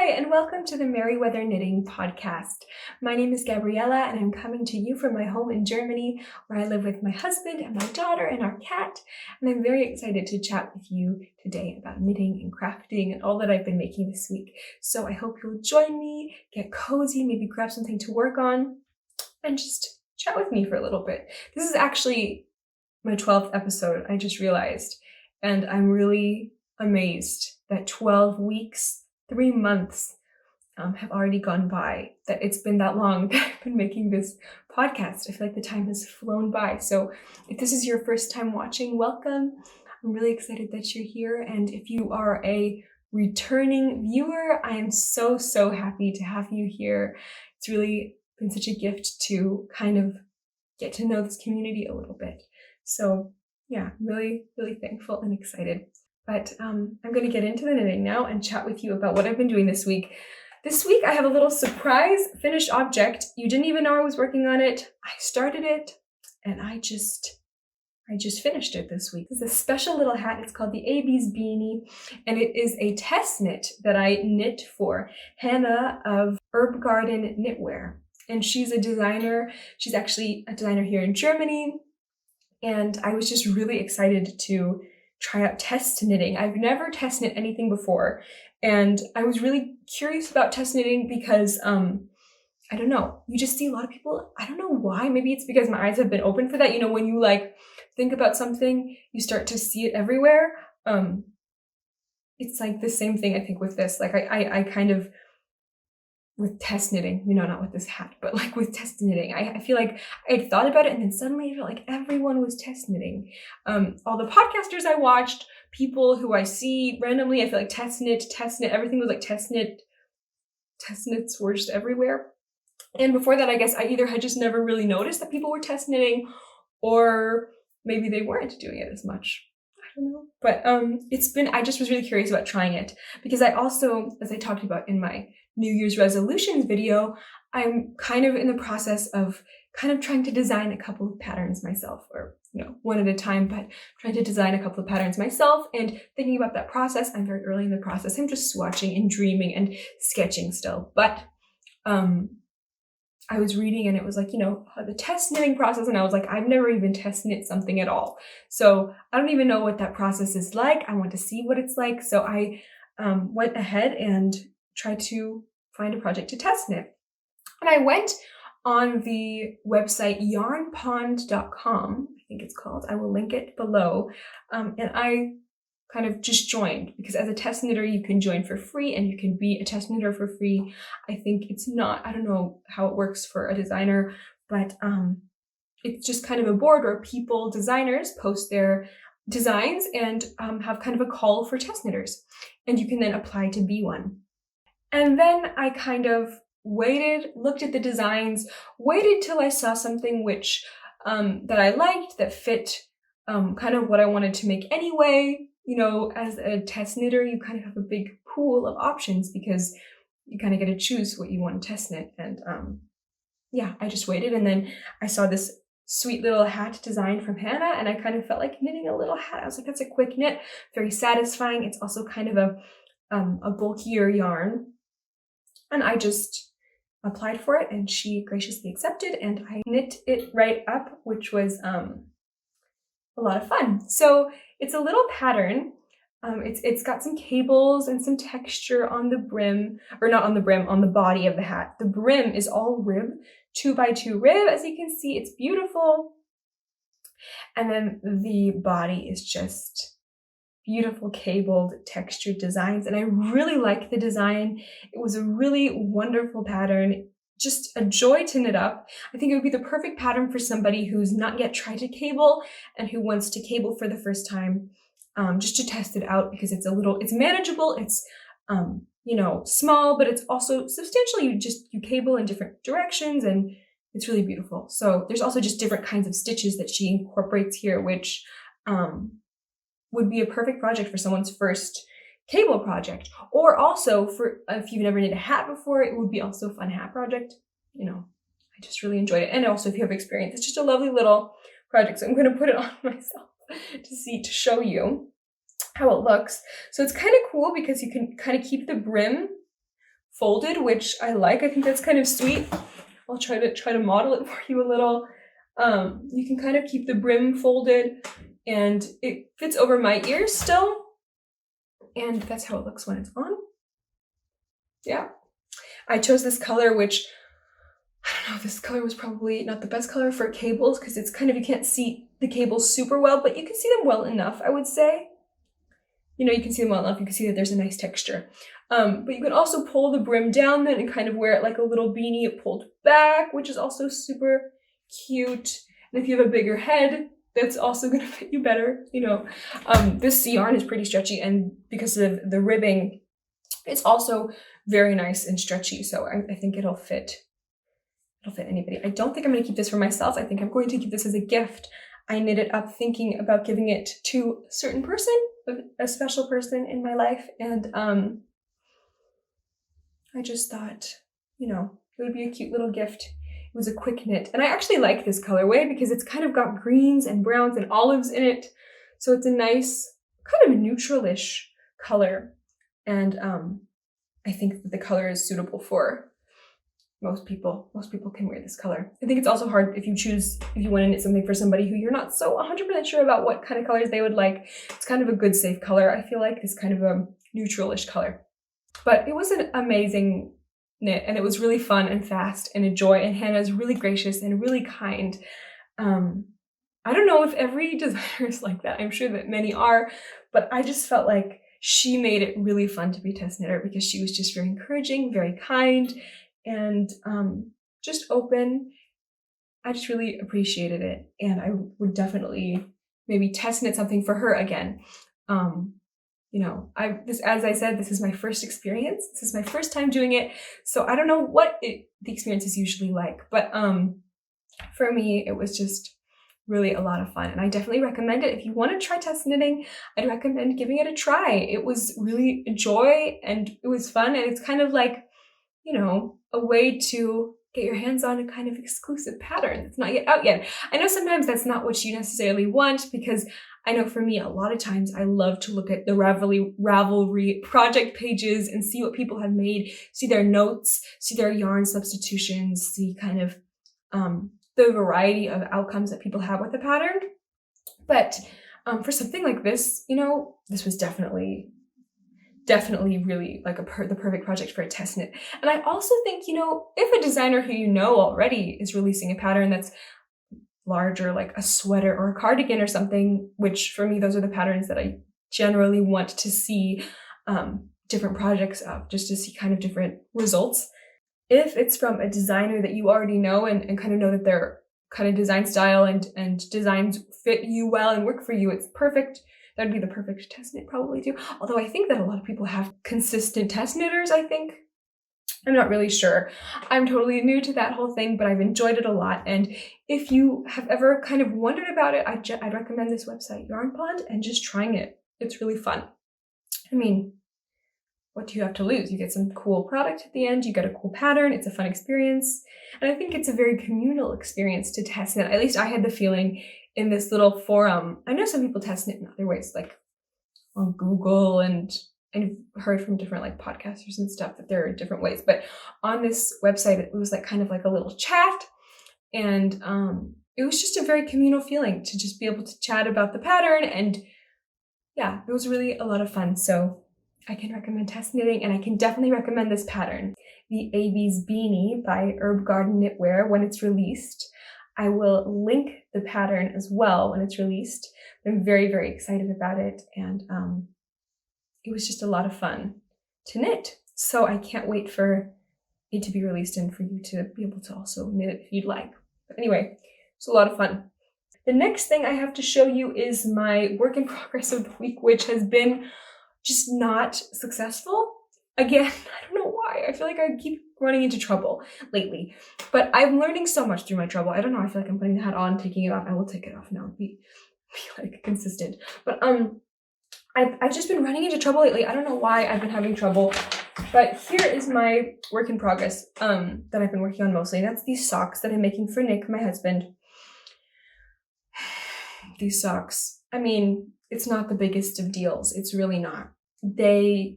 Hi, and welcome to the Merryweather Knitting Podcast. My name is Gabriella, and I'm coming to you from my home in Germany, where I live with my husband and my daughter and our cat. And I'm very excited to chat with you today about knitting and crafting and all that I've been making this week. So I hope you'll join me, get cozy, maybe grab something to work on, and just chat with me for a little bit. This is actually my 12th episode, I just realized, and I'm really amazed that 12 weeks 3 months have already gone by, that it's been that long that I've been making this podcast. I feel like the time has flown by. So if this is your first time watching, welcome. I'm really excited that you're here. And if you are a returning viewer, I am so happy to have you here. It's really been such a gift to kind of get to know this community a little bit. So yeah, really thankful and excited. But I'm going to get into the knitting now and chat with you about what I've been doing this week. This week I have a little surprise finished object. You didn't even know I was working on it. I started it and I just finished it this week. It's a special little hat. It's called the Abies Beanie, and it is a test knit that I knit for Hannah of HERBGARDEN Knitwear. And she's a designer. She's actually a designer here in Germany. And I was just really excited to try out test knitting. I've never test knit anything before, and I was really curious about test knitting because I don't know, you just see a lot of people, I don't know why, maybe it's because my eyes have been open for that. You know, when you like think about something, you start to see it everywhere. It's like the same thing I think with this. Like I kind of, with test knitting, you know, not with this hat, but like with test knitting, I feel like I'd thought about it and then suddenly I felt like everyone was test knitting. All the podcasters I watched, people who I see randomly, I feel like test knit, everything was like test knits were just everywhere. And before that, I guess I either had just never really noticed that people were test knitting, or maybe they weren't doing it as much. I don't know. But I just was really curious about trying it because I also, as I talked about in my New Year's resolutions video, I'm kind of in the process of kind of trying to design a couple of patterns myself, or, you know, one at a time, but trying to design a couple of patterns myself and thinking about that process. I'm very early in the process. I'm just swatching and dreaming and sketching still. But I was reading and it was like, you know, the test knitting process. And I was like, I've never even test knit something at all. So I don't even know what that process is like. I want to see what it's like. So I went ahead and tried to find a project to test knit. And I went on the website yarnpond.com, I think it's called. I will link it below. And I kind of just joined because as a test knitter, you can join for free and you can be a test knitter for free. I think it's not, I don't know how it works for a designer, but it's just kind of a board where people, designers, post their designs and have kind of a call for test knitters. And you can then apply to be one. And then I kind of waited, looked at the designs, waited till I saw something which that I liked, that fit kind of what I wanted to make anyway. You know, as a test knitter, you kind of have a big pool of options because you kind of get to choose what you want to test knit. And yeah, I just waited, and then I saw this sweet little hat design from Hannah, and I kind of felt like knitting a little hat. I was like, that's a quick knit, very satisfying. It's also kind of a bulkier yarn. And I just applied for it, and she graciously accepted, and I knit it right up, which was a lot of fun. So it's a little pattern. It's got some cables and some texture on the brim, or not on the brim, on the body of the hat. The brim is all rib, 2x2 rib, as you can see. It's beautiful. And then the body is just beautiful cabled textured designs, and I really like the design. It was a really wonderful pattern, just a joy to knit up. I think it would be the perfect pattern for somebody who's not yet tried to cable and who wants to cable for the first time, just to test it out, because it's manageable, it's you know, small, but it's also substantial. You cable in different directions, and it's really beautiful. So there's also just different kinds of stitches that she incorporates here, which would be a perfect project for someone's first cable project. Or also for, if you've never knit a hat before, it would be also a fun hat project. You know, I just really enjoyed it. And also if you have experience, it's just a lovely little project. So I'm going to put it on myself to show you how it looks. So it's kind of cool because you can kind of keep the brim folded, which I like. I think that's kind of sweet. I'll try to model it for you a little. You can kind of keep the brim folded, and it fits over my ears still. And that's how it looks when it's on. Yeah. I chose this color, which, I don't know, this color was probably not the best color for cables because it's kind of, you can't see the cables super well, but you can see them well enough, I would say. You know, you can see them well enough. You can see that there's a nice texture. But you can also pull the brim down then and kind of wear it like a little beanie pulled back, which is also super cute. And if you have a bigger head, that's also going to fit you better. You know, this yarn is pretty stretchy, and because of the ribbing, it's also very nice and stretchy. So I think it'll fit anybody. I don't think I'm going to keep this for myself. I think I'm going to keep this as a gift. I knit it up thinking about giving it to a certain person, a special person in my life. And I just thought, you know, it would be a cute little gift. It was a quick knit. And I actually like this colorway because it's kind of got greens and browns and olives in it. So it's a nice, kind of neutral-ish color. And I think that the color is suitable for most people. Most people can wear this color. I think it's also hard if you want to knit something for somebody who you're not so 100% sure about what kind of colors they would like. It's kind of a good safe color. I feel like it's kind of a neutral-ish color. But it was an amazing knit, and it was really fun and fast and a joy, and Hannah's really gracious and really kind. I don't know if every designer is like that. I'm sure that many are, but I just felt like she made it really fun to be a test knitter because she was just very encouraging, very kind, and just open. I just really appreciated it, and I would definitely maybe test knit something for her again. You know, as I said, this is my first experience. This is my first time doing it, so I don't know what the experience is usually like, but for me, it was just really a lot of fun, and I definitely recommend it. If you want to try test knitting, I'd recommend giving it a try. It was really a joy, and it was fun, and it's kind of like, you know, a way to get your hands on a kind of exclusive pattern that's not yet out yet. I know sometimes that's not what you necessarily want, because I know for me, a lot of times I love to look at the Ravelry project pages and see what people have made, see their notes, see their yarn substitutions, see kind of the variety of outcomes that people have with the pattern. But for something like this, you know, this was definitely really like the perfect project for a test knit. And I also think, you know, if a designer who you know already is releasing a pattern that's larger, like a sweater or a cardigan or something, which for me, those are the patterns that I generally want to see different projects of, just to see kind of different results. If it's from a designer that you already know and kind of know that their kind of design style and designs fit you well and work for you, it's perfect. That'd be the perfect test knit probably too. Although I think that a lot of people have consistent test knitters, I think. I'm not really sure. I'm totally new to that whole thing, but I've enjoyed it a lot. And if you have ever kind of wondered about it, I'd recommend this website, Yarn Pond, and just trying it. It's really fun. I mean, what do you have to lose? You get some cool product at the end, you get a cool pattern, it's a fun experience. And I think it's a very communal experience to test knit. At least I had the feeling in this little forum. I know some people test knit in other ways, like on Google, and I've heard from different like podcasters and stuff that there are different ways. But on this website, it was like kind of like a little chat, and it was just a very communal feeling to just be able to chat about the pattern. And yeah, it was really a lot of fun. So I can recommend test knitting, and I can definitely recommend this pattern, the Abies Beanie by HERBGARDEN Knitwear, when it's released. I will link the pattern as well when it's released. I'm very, very excited about it, and it was just a lot of fun to knit. So I can't wait for it to be released and for you to be able to also knit it if you'd like. But anyway, it's a lot of fun. The next thing I have to show you is my work in progress of the week, which has been just not successful. Again, I don't know why. I feel like I keep running into trouble lately, but I'm learning so much through my trouble. I don't know. I feel like I'm putting the hat on, taking it off. I will take it off now. Be like consistent. But I've just been running into trouble lately. I don't know why I've been having trouble, but here is my work in progress that I've been working on mostly. That's these socks that I'm making for Nick, my husband. These socks. I mean, it's not the biggest of deals. It's really not. They,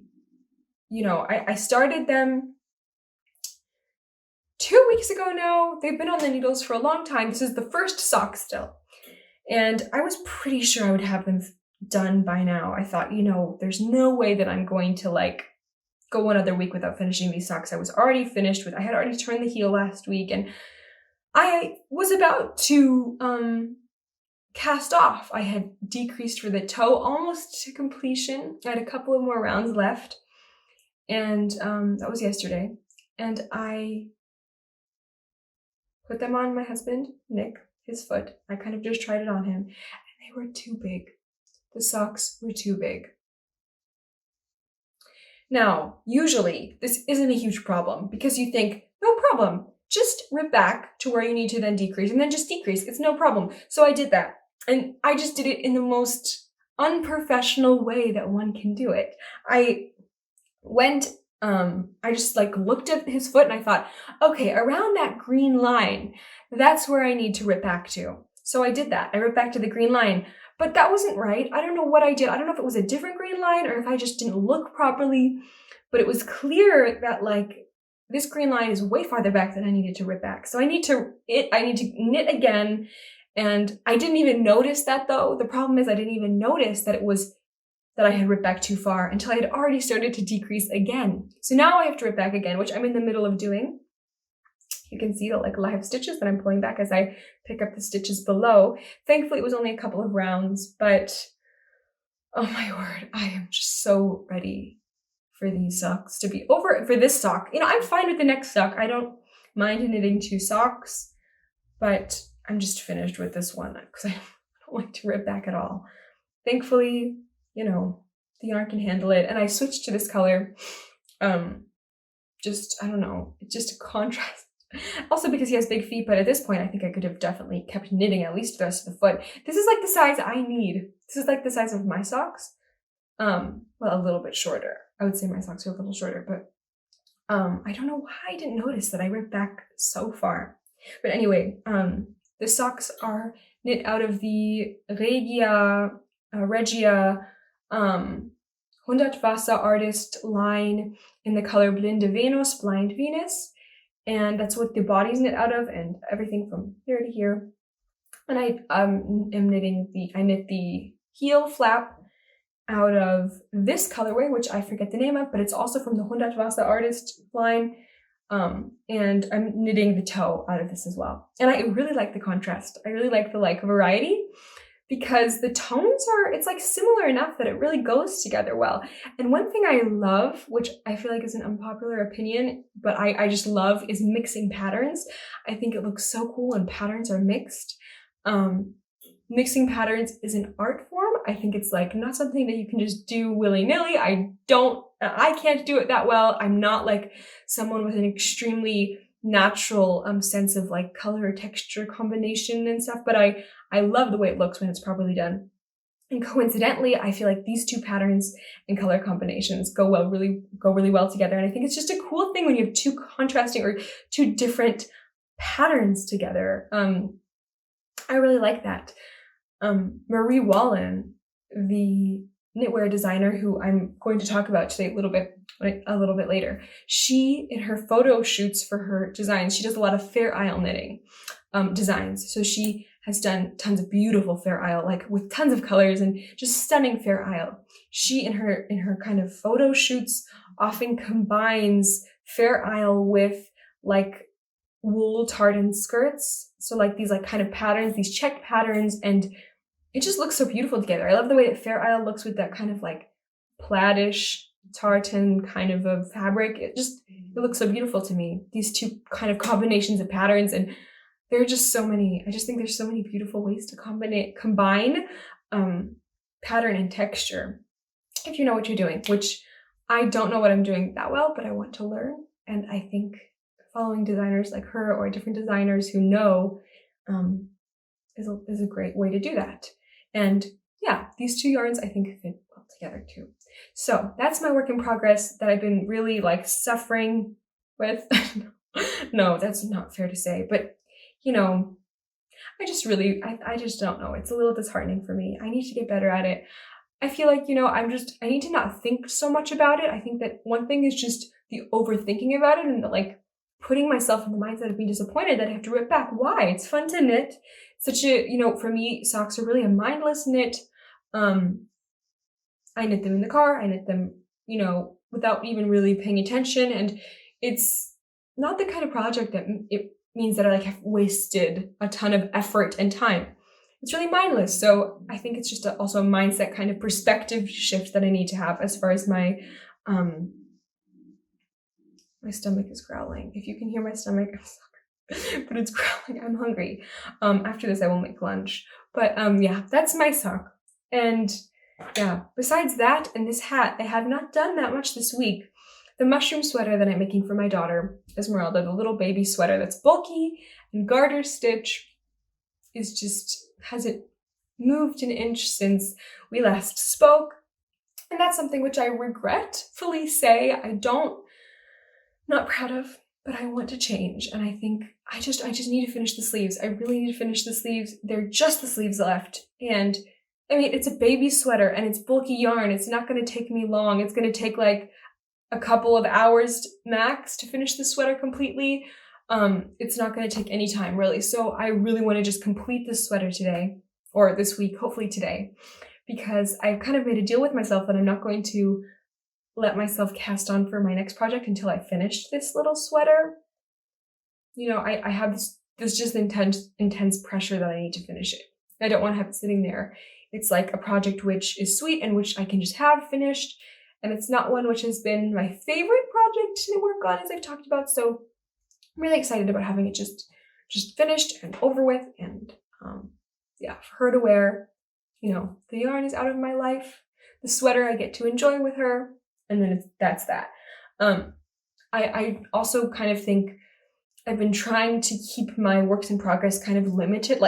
you know, I started them 2 weeks ago now. They've been on the needles for a long time. This is the first sock still. And I was pretty sure I would have them done by now. I thought, there's no way that I'm going to like go another week without finishing these socks. I was already finished with, I had already turned the heel last week, and I was about to cast off. I had decreased for the toe almost to completion. I had a couple of more rounds left, and that was yesterday. And I put them on my husband, Nick, his foot. I kind of just tried it on him, and they were too big. The socks were too big. Now, usually this isn't a huge problem because you think, no problem, just rip back to where you need to then decrease, and then just decrease. It's no problem. So I did that, and I just did it in the most unprofessional way that one can do it. I just like looked at his foot and I thought, okay, around that green line, that's where I need to rip back to. So I did that. I ripped back to the green line, but that wasn't right. I don't know what I did. I don't know if it was a different green line or if I just didn't look properly, but it was clear that like this green line is way farther back than I needed to rip back. So I need to knit again. And I didn't even notice that though. The problem is I didn't even notice that I had ripped back too far until I had already started to decrease again. So now I have to rip back again, which I'm in the middle of doing. You can see the like live stitches that I'm pulling back as I pick up the stitches below. Thankfully, it was only a couple of rounds, but oh my word, I am just so ready for these socks to be over. For this sock, I'm fine with the next sock. I don't mind knitting 2 socks, but I'm just finished with this one because I don't like to rip back at all. Thankfully, the yarn can handle it. And I switched to this color. I don't know, it's just a contrast. Also because he has big feet, but at this point I think I could have definitely kept knitting at least the rest of the foot. This is like the size I need. This is like the size of my socks. Well, a little bit shorter. I would say my socks are a little shorter, but I don't know why I didn't notice that I ripped back so far. But anyway, the socks are knit out of the Regia Hundertwasser artist line in the color Blinde Venus, Blind Venus. And that's what the body's knit out of, and everything from here to here. And I knit the heel flap out of this colorway, which I forget the name of, but it's also from the Hundertwasser artist line. And I'm knitting the toe out of this as well. And I really like the contrast. I really like the variety, because the tones it's like similar enough that it really goes together well. And one thing I love, which I feel like is an unpopular opinion, but I just love, is mixing patterns. I think it looks so cool when patterns are mixed. Mixing patterns is an art form. I think it's like not something that you can just do willy-nilly. I can't do it that well. I'm not like someone with an extremely natural sense of like color texture combination and stuff, but I love the way it looks when it's properly done. And coincidentally, I feel like these 2 patterns and color combinations go really well together. And I think it's just a cool thing when you have 2 contrasting or 2 different patterns together. I really like that. Marie Wallin, the knitwear designer who I'm going to talk about today a little bit later, she, in her photo shoots for her designs, she does a lot of Fair Isle knitting designs. So she has done tons of beautiful Fair Isle, like with tons of colors and just stunning Fair Isle. She, in her kind of photo shoots, often combines Fair Isle with like wool tartan skirts. So like these like kind of patterns, these checked patterns, and it just looks so beautiful together. I love the way that Fair Isle looks with that kind of like plaid-ish tartan kind of a fabric. It looks so beautiful to me. These 2 kind of combinations of patterns, and there are just so many. I just think there's so many beautiful ways to combine pattern and texture if you know what you're doing, which I don't know what I'm doing that well, but I want to learn. And I think following designers like her or different designers who know is a great way to do that. And yeah, these 2 yarns I think fit well together too. So that's my work in progress that I've been really like suffering with. No, that's not fair to say, but I just don't know. It's a little disheartening for me. I need to get better at it. I feel like, I need to not think so much about it. I think that one thing is just the overthinking about it and the like putting myself in the mindset of being disappointed that I have to rip back. Why? It's fun to knit. Such a, for me, socks are really a mindless knit. I knit them in the car. I knit them, without even really paying attention. And it's not the kind of project that it means that I have wasted a ton of effort and time. It's really mindless. So I think it's just also a mindset kind of perspective shift that I need to have as far as my stomach is growling. If you can hear my stomach, I'm sorry, but it's growling. I'm hungry. After this, I will make lunch. But yeah, that's my sock. And yeah, besides that and this hat, I have not done that much this week. The mushroom sweater that I'm making for my daughter, Esmeralda, the little baby sweater that's bulky and garter stitch, hasn't moved an inch since we last spoke. And that's something which I regretfully say not proud of, but I want to change. And I think I just need to finish the sleeves. I really need to finish the sleeves. They're just the sleeves left. And I mean, it's a baby sweater and it's bulky yarn. It's not going to take me long. It's going to take like a couple of hours max to finish the sweater completely. It's not going to take any time really. So I really want to just complete this sweater today, or this week, hopefully today, because I've kind of made a deal with myself that I'm not going to let myself cast on for my next project until I finished this little sweater. I have this just intense pressure that I need to finish it. I don't want to have it sitting there. It's like a project which is sweet and which I can just have finished. And it's not one which has been my favorite project to work on, as I've talked about. So I'm really excited about having it just finished and over with. And for her to wear, the yarn is out of my life. The sweater I get to enjoy with her. And then that's that. I also kind of think I've been trying to keep my works in progress kind of limited,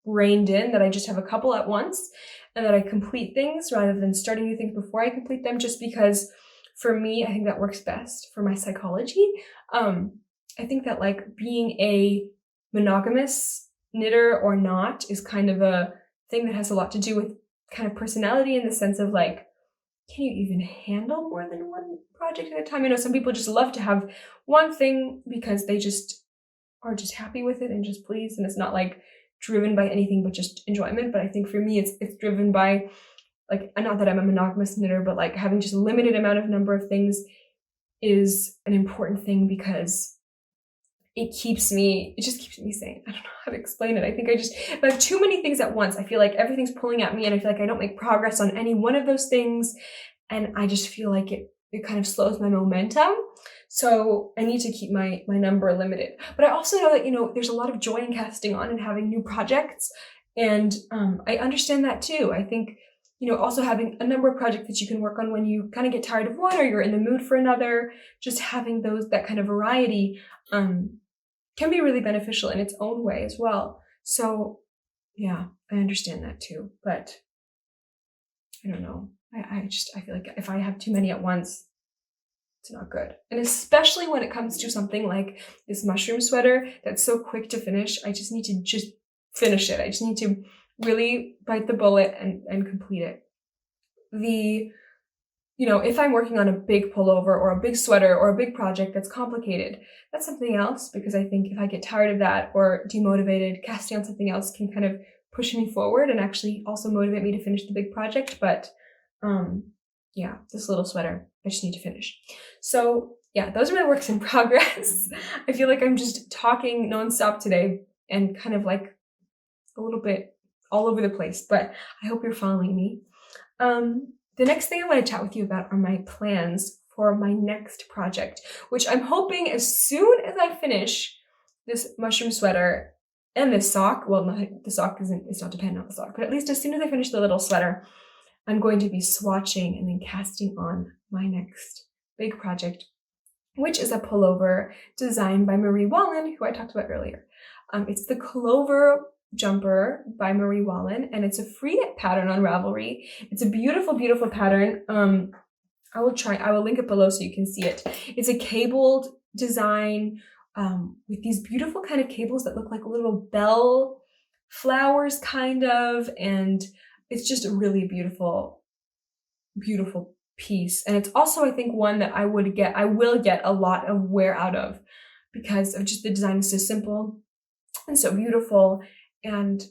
reined in, that I just have a couple at once and that I complete things rather than starting new things before I complete them, just because for me, I think that works best for my psychology. I think that being a monogamous knitter or not is kind of a thing that has a lot to do with kind of personality, in the sense of can you even handle more than one project at a time? Some people just love to have one thing because they just are just happy with it and just pleased, and it's not driven by anything but just enjoyment. But I think for me, it's driven by not that I'm a monogamous knitter, but having just a limited number of things is an important thing, because it just keeps me sane. I don't know how to explain it. I think if I have too many things at once, I feel like everything's pulling at me, and I feel like I don't make progress on any one of those things. And I just feel like it kind of slows my momentum. So I need to keep my number limited. But I also know that, there's a lot of joy in casting on and having new projects. And I understand that too. I think, also having a number of projects that you can work on when you kind of get tired of one or you're in the mood for another, just having that kind of variety can be really beneficial in its own way as well. So yeah, I understand that too. But I don't know. I feel like if I have too many at once, it's not good. And especially when it comes to something like this mushroom sweater that's so quick to finish, I just need to finish it. I just need to really bite the bullet and complete it. If I'm working on a big pullover or a big sweater or a big project that's complicated, that's something else, because I think if I get tired of that or demotivated, casting on something else can kind of push me forward and actually also motivate me to finish the big project. But this little sweater, I just need to finish. So yeah, those are my works in progress. I feel like I'm just talking nonstop today and kind of a little bit all over the place, but I hope you're following me. The next thing I want to chat with you about are my plans for my next project, which I'm hoping as soon as I finish this mushroom sweater and this sock, the sock it's not dependent on the sock, but at least as soon as I finish the little sweater, I'm going to be swatching and then casting on my next big project, which is a pullover designed by Wallin, who I talked about earlier. It's the Clover Jumper by Wallin, and it's a free knit pattern on Ravelry. It's a beautiful, beautiful pattern. I will link it below so you can see it. It's a cabled design with these beautiful kind of cables that look like little bell flowers kind of, and it's just a really beautiful, beautiful piece. And it's also, I think, one that I will get a lot of wear out of because of just the design is so simple and so beautiful and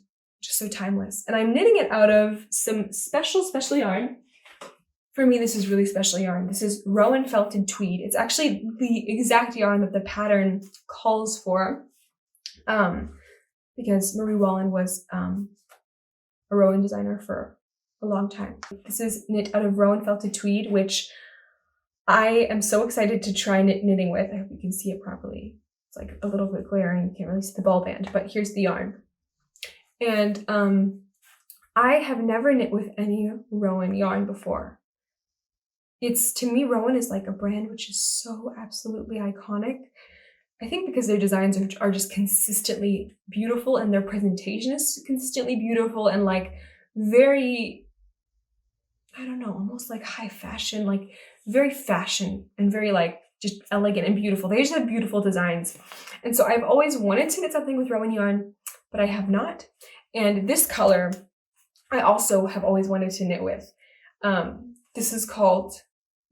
just so timeless. And I'm knitting it out of some special yarn. For me, this is really special yarn. This is Rowan felted tweed. It's actually the exact yarn that the pattern calls for, because Marie Wallin was a Rowan designer for a long time. This is knit out of Rowan felted tweed, which I am so excited to try knitting with. I hope you can see it properly. It's like a little bit glaring. You can't really see the ball band, but here's the yarn. And I have never knit with any Rowan yarn before. To me, Rowan is like a brand which is so absolutely iconic. I think because their designs are just consistently beautiful and their presentation is consistently beautiful and like very, I don't know, almost like high fashion, like very fashion and very like just elegant and beautiful. They just have beautiful designs. And so I've always wanted to knit something with Rowan yarn, but I have not. And this color, I also have always wanted to knit with. This is called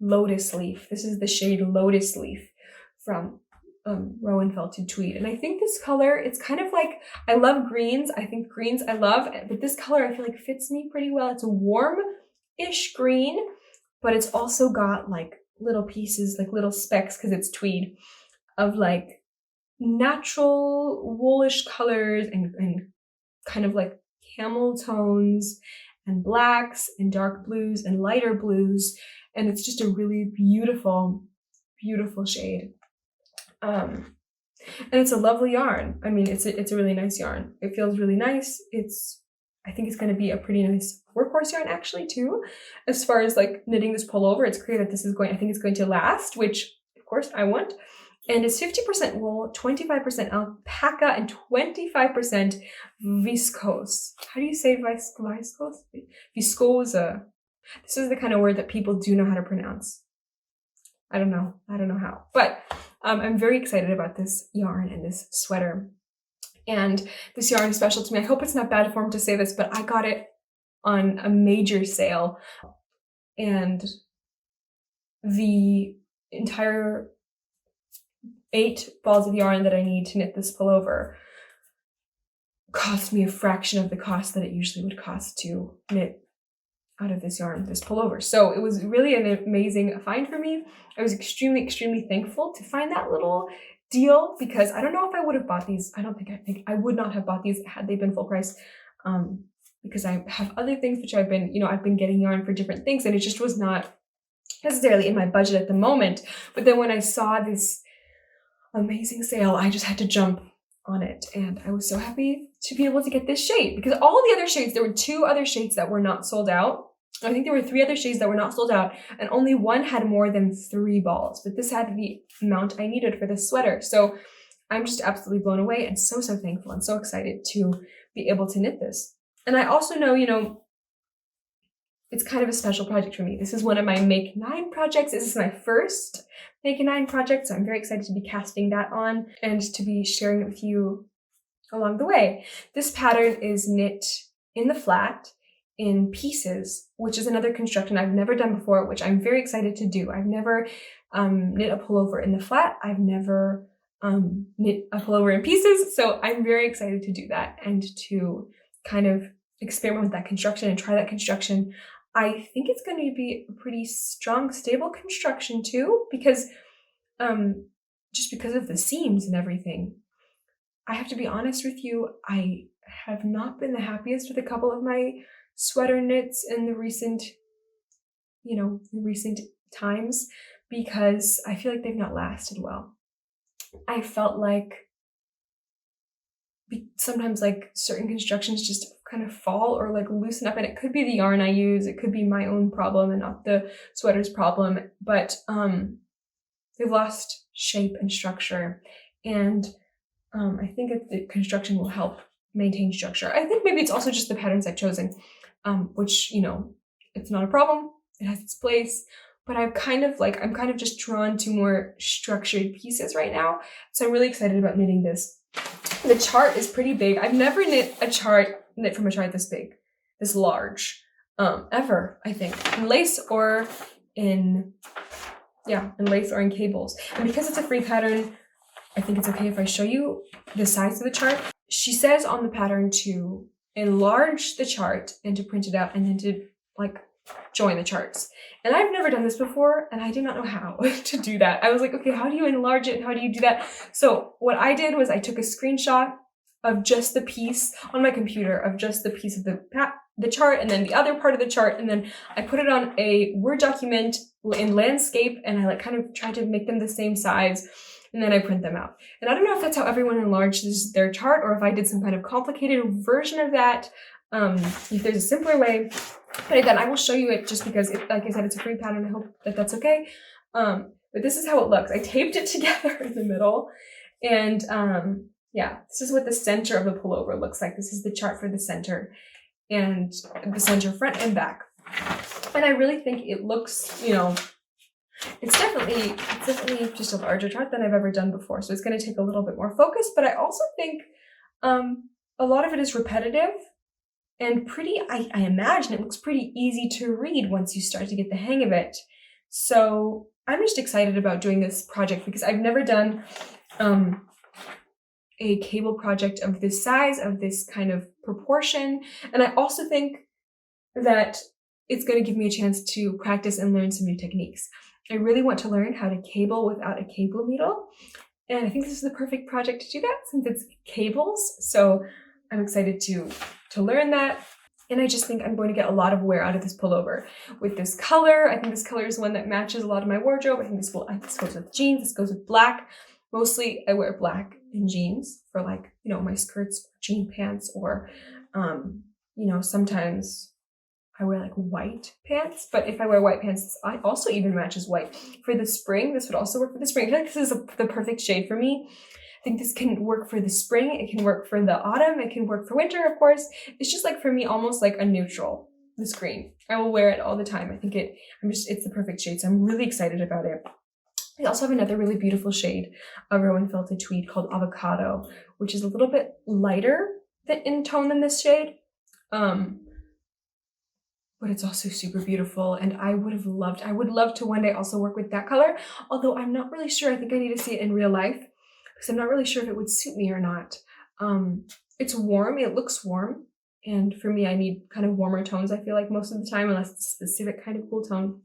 Lotus Leaf. This is the shade Lotus Leaf from Rowan felted tweed. And I think this color, it's kind of like, I love greens. I think greens I love, but this color I feel like fits me pretty well. It's a warm-ish green, but it's also got like little pieces, like little specks, because it's tweed, of like natural woolish colors and kind of like camel tones and blacks and dark blues and lighter blues. And it's just a really beautiful, beautiful shade. And it's a lovely yarn. I mean, it's a really nice yarn. It feels really nice. I think it's going to be a pretty nice workhorse yarn actually too. As far as like knitting this pullover, it's clear that I think it's going to last, which of course I want. And it's 50% wool, 25% alpaca, and 25% viscose. How do you say viscose? Viscose. This is the kind of word that people do know how to pronounce. I don't know how. But I'm very excited about this yarn and this sweater. And this yarn is special to me. I hope it's not bad form to say this, but I got it on a major sale. And the entire 8 balls of yarn that I need to knit this pullover cost me a fraction of the cost that it usually would cost to knit out of this yarn, this pullover. So it was really an amazing find for me. I was extremely, extremely thankful to find that little deal because I don't know if I would have bought these. I think I would not have bought these had they been full price, because I have other things which I've been getting yarn for different things and it just was not necessarily in my budget at the moment. But then when I saw this amazing sale, I just had to jump on it. And I was so happy to be able to get this shade because all the other shades, there were 2 other shades that were not sold out. I think there were 3 other shades that were not sold out and only one had more than 3 balls, but this had the amount I needed for this sweater. So I'm just absolutely blown away and so, so thankful and so excited to be able to knit this. And I also know, it's kind of a special project for me. This is one of my Make 9 projects. This is my first Make 9 project, so I'm very excited to be casting that on and to be sharing it with you along the way. This pattern is knit in the flat in pieces, which is another construction I've never done before, which I'm very excited to do. I've never knit a pullover in the flat. I've never knit a pullover in pieces, so I'm very excited to do that and to kind of experiment with that construction and try that construction. I think it's going to be a pretty strong, stable construction too, because just because of the seams and everything. I have to be honest with you, I have not been the happiest with a couple of my sweater knits in the recent times because I feel like they've not lasted well. I felt like sometimes like certain constructions just kind of fall or like loosen up, and it could be the yarn I use, it could be my own problem and not the sweater's problem, but they've lost shape and structure, and I think that the construction will help maintain structure. I think maybe it's also just the patterns I've chosen, which, it's not a problem, it has its place, but I'm kind of just drawn to more structured pieces right now, so I'm really excited about knitting this. The chart is pretty big. I've never knit from a chart this big, this large, ever, I think, in lace or in lace or in cables. And because it's a free pattern, I think it's okay if I show you the size of the chart. She says on the pattern to enlarge the chart and to print it out and then to like join the charts. And I've never done this before and I did not know how to do that. I was like, okay, how do you enlarge it? How do you do that? So what I did was I took a screenshot of just the piece on my computer of just the piece of the chart and then the other part of the chart, and then I put it on a Word document in landscape and I like kind of tried to make them the same size, and then I print them out. And I don't know if that's how everyone enlarges their chart or if I did some kind of complicated version of that, if there's a simpler way. But again, I will show you it just because, like I said, it's a free pattern. I hope that that's okay. But this is how it looks. I taped it together in the middle, and yeah, this is what the center of the pullover looks like. This is the chart for the center, and the center front and back. And I really think it looks, you know, it's definitely just a larger chart than I've ever done before. So it's going to take a little bit more focus, but I also think a lot of it is repetitive and pretty, I imagine it looks pretty easy to read once you start to get the hang of it. So I'm just excited about doing this project because I've never done a cable project of this size, of this kind of proportion. And I also think that it's going to give me a chance to practice and learn some new techniques. I really want to learn how to cable without a cable needle. And I think this is the perfect project to do that since it's cables. So I'm excited to learn that. And I just think I'm going to get a lot of wear out of this pullover with this color. I think this color is one that matches a lot of my wardrobe. I think this goes with jeans. This goes with black. Mostly I wear black in jeans for like, you know, my skirts, jean pants, or, you know, sometimes I wear like white pants, but if I wear white pants, I also even matches white. For the spring, this would also work for the spring. I feel like this is the perfect shade for me. I think this can work for the spring. It can work for the autumn. It can work for winter, of course. It's just like for me, almost like a neutral, this green. I will wear it all the time. I think it's the perfect shade. So I'm really excited about it. I also have another really beautiful shade of Rowan felted tweed called Avocado, which is a little bit lighter in tone than this shade. But it's also super beautiful, and I would love to one day also work with that color, although I'm not really sure. I think I need to see it in real life because I'm not really sure if it would suit me or not. It's warm, it looks warm, and for me I need kind of warmer tones, I feel like, most of the time, unless it's a specific kind of cool tone.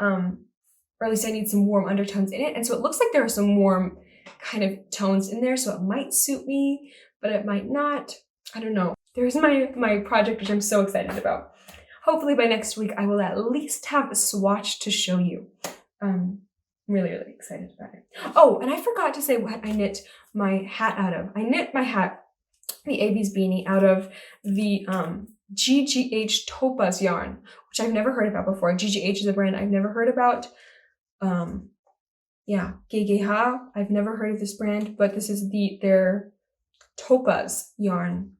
Or at least I need some warm undertones in it, and so it looks like there are some warm kind of tones in there, so it might suit me, but it might not. I don't know. There's my project, which I'm so excited about. Hopefully by next week, I will at least have a swatch to show you. I'm really, really excited about it. Oh, and I forgot to say what I knit my hat out of. I knit my hat, the Abies Beanie, out of the GGH TOPAS yarn, which I've never heard about before. GGH is a brand I've never heard about. Yeah, Gegeha, I've never heard of this brand, but this is their TOPAS yarn.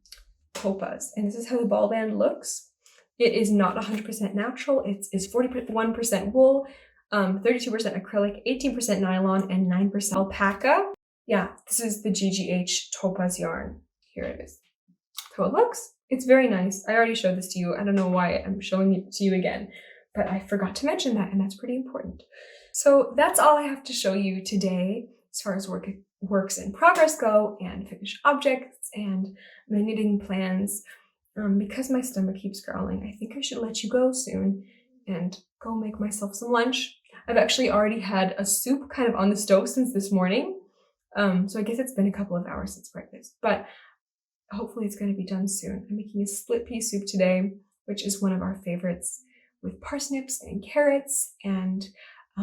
TOPAS, and this is how the ball band looks. It is not 100% natural. It's 41% wool, 32% acrylic, 18% nylon, and 9% alpaca. Yeah, this is the GGH TOPAS yarn. Here it is. How it looks. It's very nice. I already showed this to you. I don't know why I'm showing it to you again, but I forgot to mention that, and that's pretty important. So that's all I have to show you today as far as works in progress go and finished objects and my knitting plans. Because my stomach keeps growling, I think I should let you go soon and go make myself some lunch. I've actually already had a soup kind of on the stove since this morning. So I guess it's been a couple of hours since breakfast, but hopefully it's going to be done soon. I'm making a split pea soup today, which is one of our favorites, with parsnips and carrots and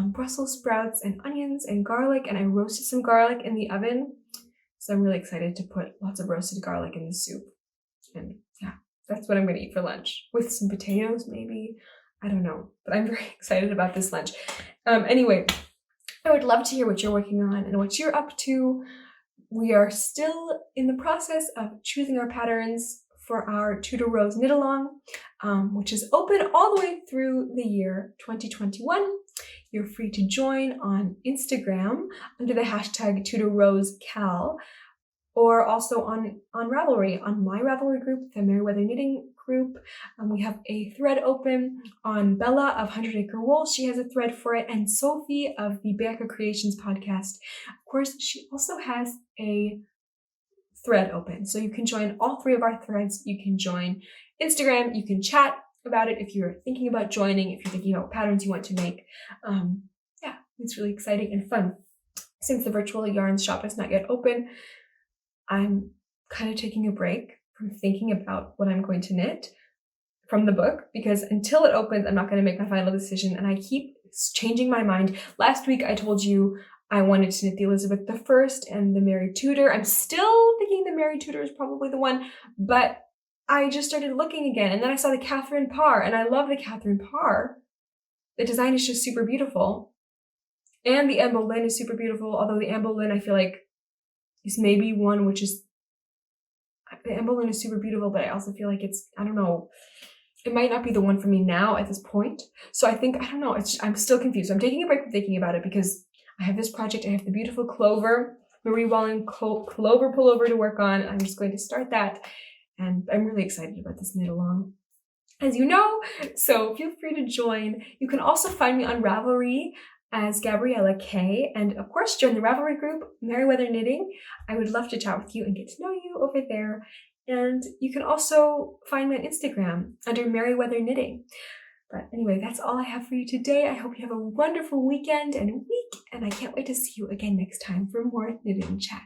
Brussels sprouts and onions and garlic, and I roasted some garlic in the oven. So I'm really excited to put lots of roasted garlic in the soup. And yeah, that's what I'm going to eat for lunch, with some potatoes maybe. I don't know, but I'm very excited about this lunch. Anyway, I would love to hear what you're working on and what you're up to. We are still in the process of choosing our patterns for our Tudor Rose knit along, which is open all the way through the year 2021. You're free to join on Instagram under the hashtag Tudor Rose Cal, or also on Ravelry, on my Ravelry group, the Merryweather Knitting group. We have a thread open on Bella of 100 Acre Wool. She has a thread for it, and Sophie of the Bianca Creations podcast. Of course, she also has a thread open. So you can join all three of our threads. You can join Instagram. You can chat about it if you're thinking about joining, if you're thinking about patterns you want to make. Yeah, it's really exciting and fun. Since the virtual yarns shop is not yet open, I'm kind of taking a break from thinking about what I'm going to knit from the book, because until it opens, I'm not going to make my final decision, and I keep changing my mind. Last week, I told you I wanted to knit the Elizabeth I and the Mary Tudor. I'm still thinking the Mary Tudor is probably the one, but I just started looking again, and then I saw the Catherine Parr, and I love the Catherine Parr. The design is just super beautiful, and the Anne Boleyn is super beautiful, although the Anne Boleyn I feel like is maybe one which is, the Anne Boleyn is super beautiful, but I also feel like it's, I don't know, it might not be the one for me now at this point. So I think, I don't know, I'm still confused. I'm taking a break from thinking about it because I have this project. I have the beautiful Clover, Marie Wallin Clover pullover to work on. I'm just going to start that, and I'm really excited about this knit along, as you know, so feel free to join. You can also find me on Ravelry as Gabriella K, and of course join the Ravelry group, Merryweather Knitting. I would love to chat with you and get to know you over there. And you can also find me on Instagram under Merryweather Knitting. But anyway, that's all I have for you today. I hope you have a wonderful weekend and week, and I can't wait to see you again next time for more knitting chat.